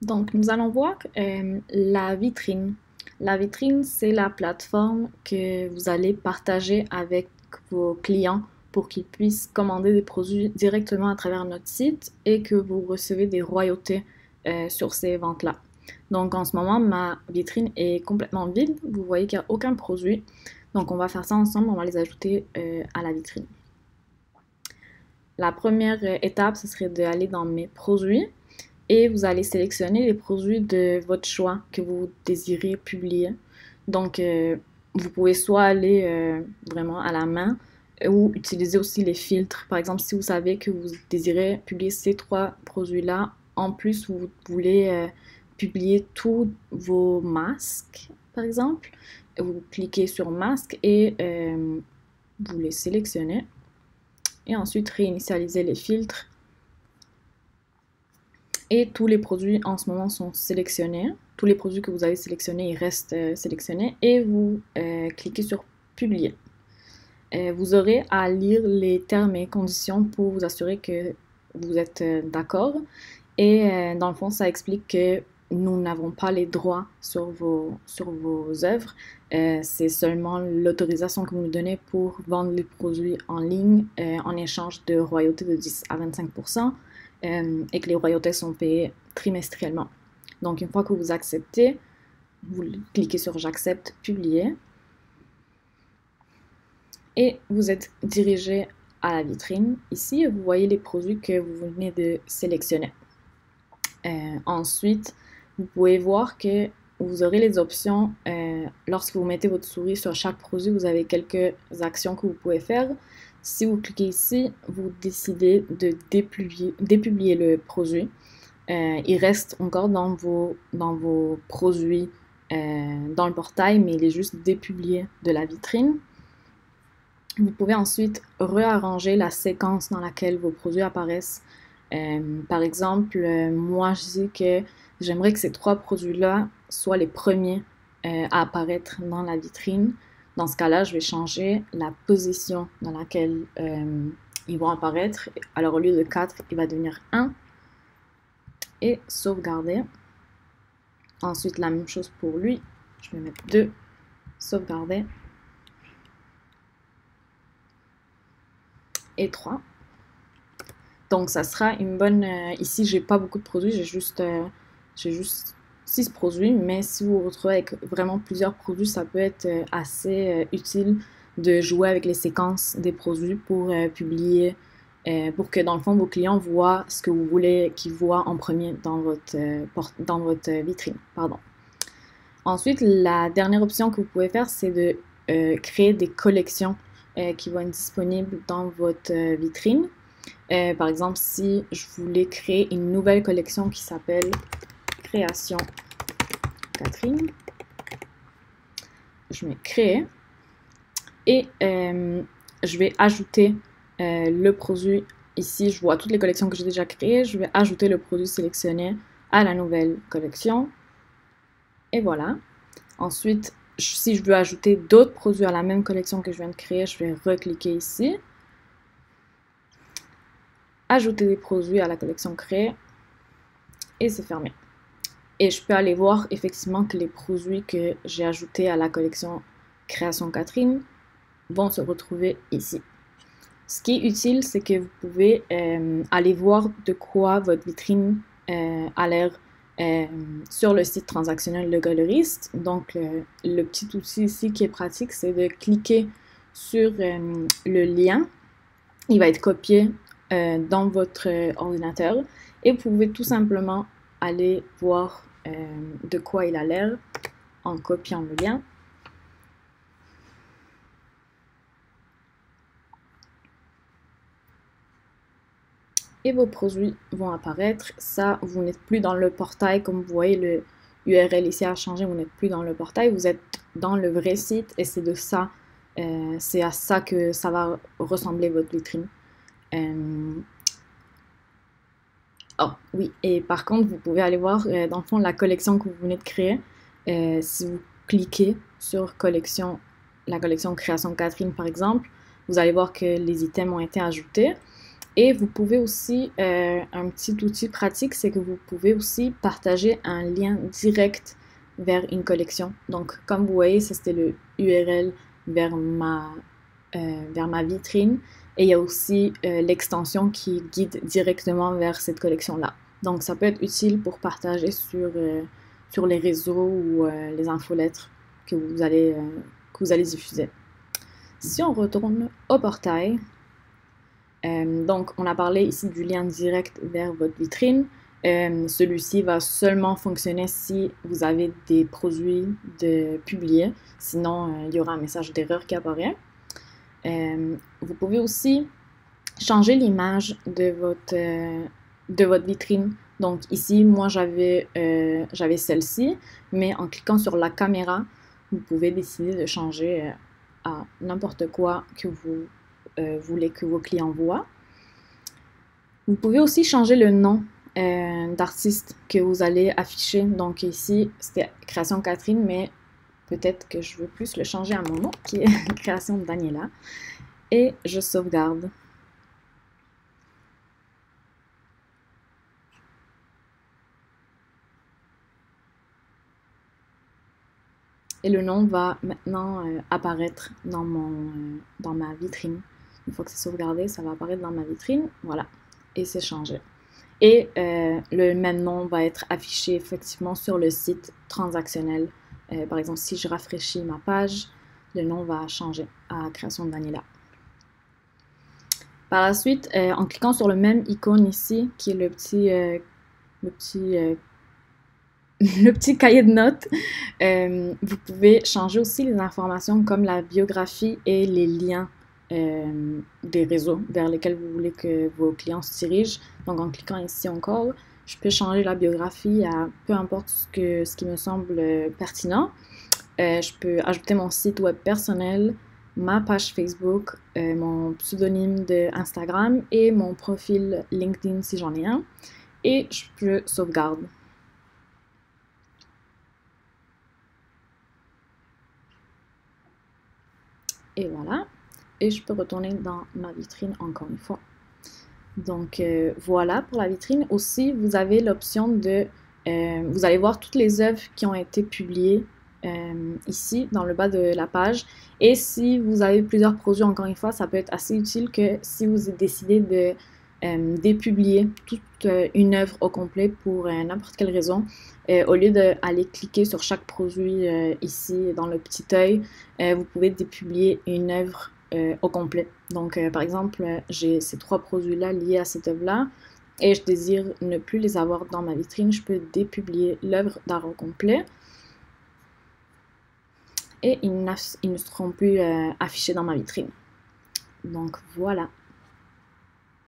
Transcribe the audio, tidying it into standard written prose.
Donc, nous allons voir la vitrine. La vitrine, c'est la plateforme que vous allez partager avec vos clients pour qu'ils puissent commander des produits directement à travers notre site et que vous recevez des royautés sur ces ventes-là. Donc, en ce moment, ma vitrine est complètement vide. Vous voyez qu'il n'y a aucun produit. Donc, on va faire ça ensemble. On va les ajouter à la vitrine. La première étape, ce serait d'aller dans mes produits et vous allez sélectionner les produits de votre choix que vous désirez publier. Donc, vous pouvez soit aller vraiment à la main ou utiliser aussi les filtres. Par exemple, si vous savez que vous désirez publier ces trois produits-là, en plus, vous voulez publier tous vos masques, par exemple, vous cliquez sur masque et vous les sélectionnez. Et ensuite, réinitialiser les filtres et tous les produits en ce moment sont sélectionnés. Tous les produits que vous avez sélectionnés, ils restent sélectionnés et vous cliquez sur publier. Vous aurez à lire les termes et conditions pour vous assurer que vous êtes d'accord. Et dans le fond, ça explique que nous n'avons pas les droits sur vos œuvres. C'est seulement l'autorisation que vous nous donnez pour vendre les produits en ligne en échange de royautés de 10 à 25%. Et que les royautés sont payées trimestriellement. Donc, une fois que vous acceptez, vous cliquez sur j'accepte, publier, et vous êtes dirigé à la vitrine. Ici, vous voyez les produits que vous venez de sélectionner. Ensuite, vous pouvez voir que vous aurez les options, lorsque vous mettez votre souris sur chaque produit, vous avez quelques actions que vous pouvez faire. Si vous cliquez ici, vous décidez de dépublier le produit. Il reste encore dans vos produits dans le portail, mais il est juste dépublié de la vitrine. Vous pouvez ensuite réarranger la séquence dans laquelle vos produits apparaissent. Par exemple, moi je dis que j'aimerais que ces trois produits-là soient les premiers à apparaître dans la vitrine. Dans ce cas-là, je vais changer la position dans laquelle ils vont apparaître. Alors au lieu de 4, il va devenir 1. Et sauvegarder. Ensuite, la même chose pour lui. Je vais mettre 2. Sauvegarder. Et 3. Donc, ça sera une bonne... ici, j'ai pas beaucoup de produits. J'ai juste 6 produits. Mais si vous vous retrouvez avec vraiment plusieurs produits, ça peut être assez utile de jouer avec les séquences des produits pour publier, pour que dans le fond, vos clients voient ce que vous voulez qu'ils voient en premier dans votre vitrine. Pardon. Ensuite, la dernière option que vous pouvez faire, c'est de créer des collections qui vont être disponibles dans votre vitrine. Par exemple, si je voulais créer une nouvelle collection qui s'appelle Création Catherine, je mets créer et je vais ajouter le produit. Ici, je vois toutes les collections que j'ai déjà créées. Je vais ajouter le produit sélectionné à la nouvelle collection. Et voilà. Ensuite, si je veux ajouter d'autres produits à la même collection que je viens de créer, je vais recliquer ici. Ajouter des produits à la collection créée. Et c'est fermé. Et je peux aller voir effectivement que les produits que j'ai ajoutés à la collection Création Catherine vont se retrouver ici. Ce qui est utile, c'est que vous pouvez aller voir de quoi votre vitrine a l'air sur le site transactionnel Le Galeriste. Donc, le petit outil ici qui est pratique, c'est de cliquer sur le lien. Il va être copié dans votre ordinateur et vous pouvez tout simplement aller voir de quoi il a l'air en copiant le lien. Et vos produits vont apparaître. Ça, vous n'êtes plus dans le portail, comme vous voyez, le URL ici a changé, vous n'êtes plus dans le portail, vous êtes dans le vrai site et c'est de ça, c'est à ça que ça va ressembler votre vitrine. Oh, oui, et par contre, vous pouvez aller voir, dans le fond, la collection que vous venez de créer. Si vous cliquez sur collection, la collection Création Catherine, par exemple, vous allez voir que les items ont été ajoutés. Et vous pouvez aussi, un petit outil pratique, c'est que vous pouvez aussi partager un lien direct vers une collection. Donc, comme vous voyez, ça c'était le URL vers vers ma vitrine. Et il y a aussi l'extension qui guide directement vers cette collection-là. Donc, ça peut être utile pour partager sur les réseaux ou les infolettres que vous allez diffuser. Si on retourne au portail, donc on a parlé ici du lien direct vers votre vitrine. Celui-ci va seulement fonctionner si vous avez des produits de publier. Sinon, il y aura un message d'erreur qui apparaît. Vous pouvez aussi changer l'image de votre vitrine. Donc ici, moi j'avais celle-ci, mais en cliquant sur la caméra, vous pouvez décider de changer à n'importe quoi que vous voulez que vos clients voient. Vous pouvez aussi changer le nom d'artiste que vous allez afficher. Donc ici, c'était Création Catherine, mais peut-être que je veux plus le changer à mon nom, qui est Création Daniela. Et je sauvegarde. Et le nom va maintenant apparaître dans ma vitrine. Une fois que c'est sauvegardé, ça va apparaître dans ma vitrine. Voilà. Et c'est changé. Et le même nom va être affiché effectivement sur le site transactionnel. Par exemple, si je rafraîchis ma page, le nom va changer à Création Daniela. Par la suite, en cliquant sur le même icône ici, qui est le petit cahier de notes, vous pouvez changer aussi les informations comme la biographie et les liens des réseaux vers lesquels vous voulez que vos clients se dirigent. Donc en cliquant ici encore, je peux changer la biographie à peu importe ce qui me semble pertinent. Je peux ajouter mon site web personnel, ma page Facebook, mon pseudonyme de Instagram et mon profil LinkedIn si j'en ai un. Et je peux sauvegarder. Et voilà. Et je peux retourner dans ma vitrine encore une fois. Donc voilà pour la vitrine. Aussi, vous avez l'option de... vous allez voir toutes les œuvres qui ont été publiées ici dans le bas de la page. Et si vous avez plusieurs produits, encore une fois, ça peut être assez utile que si vous décidez de dépublier toute une œuvre au complet pour n'importe quelle raison, au lieu d'aller cliquer sur chaque produit ici dans le petit œil, vous pouvez dépublier une œuvre au complet. Donc, par exemple, j'ai ces 3 produits-là liés à cette œuvre-là et je désire ne plus les avoir dans ma vitrine. Je peux dépublier l'œuvre d'art au complet et ils ne seront plus affichés dans ma vitrine. Donc, voilà.